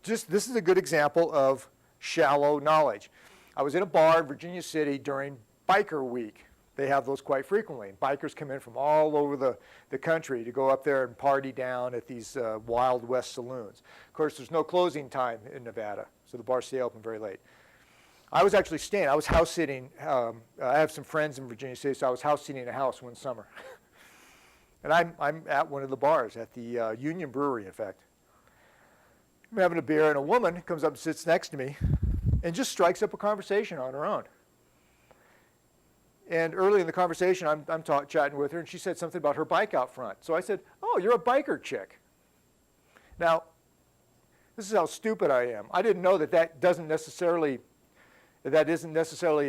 this is a good example of shallow knowledge. I was in a bar in Virginia City during Biker Week. They have those quite frequently. And bikers come in from all over the country to go up there and party down at these Wild West saloons. Of course, there's no closing time in Nevada, so the bars stay open very late. I was actually staying. I was house sitting. I have some friends in Virginia City, so I was house sitting in a house one summer. And I'm at one of the bars, at the Union Brewery, in fact. I'm having a beer, and a woman comes up and sits next to me and just strikes up a conversation on her own. And early in the conversation, I'm chatting with her, and she said something about her bike out front. So I said, "Oh, you're a biker chick." Now, this is how stupid I am. I didn't know that isn't necessarily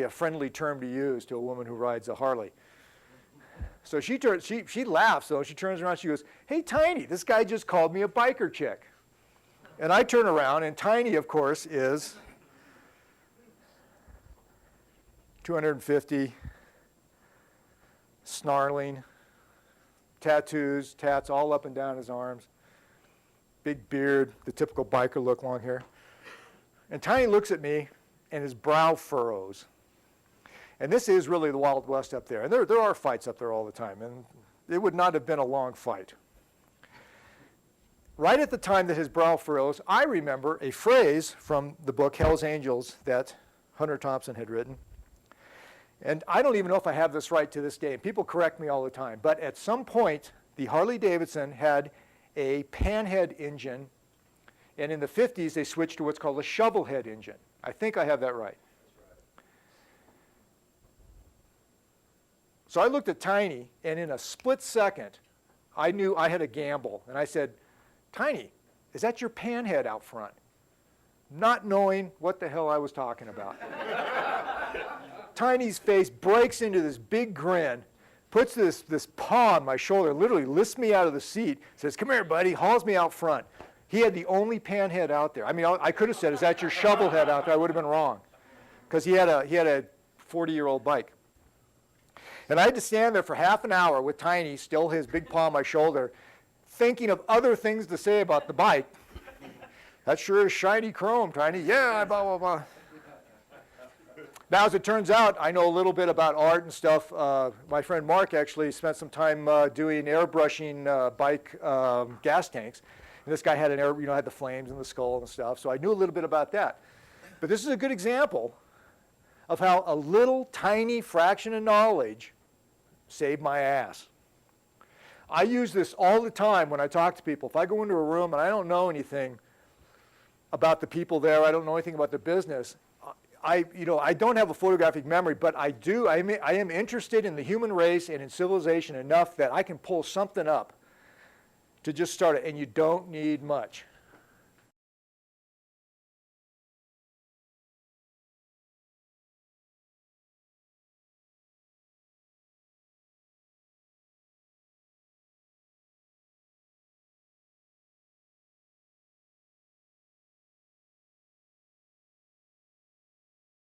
a friendly term to use to a woman who rides a Harley. So she laughs, though. She turns around, she goes, "Hey, Tiny, this guy just called me a biker chick." And I turn around, and Tiny, of course, is 250, snarling, tattoos, tats all up and down his arms, big beard, the typical biker look, long hair. And Tiny looks at me, and his brow furrows. And this is really the Wild West up there. And there are fights up there all the time, and it would not have been a long fight. Right at the time that his brow furrows, I remember a phrase from the book Hell's Angels that Hunter Thompson had written. And I don't even know if I have this right to this day, and people correct me all the time, but at some point, the Harley-Davidson had a Panhead engine, and in the 50s, they switched to what's called a shovel head engine. I think I have that right. So I looked at Tiny, and in a split second, I knew I had a gamble, and I said, "Tiny, is that your Panhead out front?" Not knowing what the hell I was talking about. Tiny's face breaks into this big grin, puts this paw on my shoulder, literally lifts me out of the seat, says, "Come here, buddy," hauls me out front. He had the only Panhead out there. I mean, I could have said, "Is that your shovel head out there?" I would have been wrong, because he had a 40-year-old bike. And I had to stand there for half an hour with Tiny, still his big paw on my shoulder, thinking of other things to say about the bike. "That sure is shiny chrome, Tiny." "Yeah, blah, blah, blah." Now, as it turns out, I know a little bit about art and stuff. My friend Mark actually spent some time doing airbrushing bike gas tanks. And this guy had had the flames in the skull and stuff, so I knew a little bit about that. But this is a good example of how a little tiny fraction of knowledge saved my ass. I use this all the time when I talk to people. If I go into a room and I don't know anything about the people there, I don't know anything about the business, I don't have a photographic memory, but I do. I am interested in the human race and in civilization enough that I can pull something up to just start it, and you don't need much.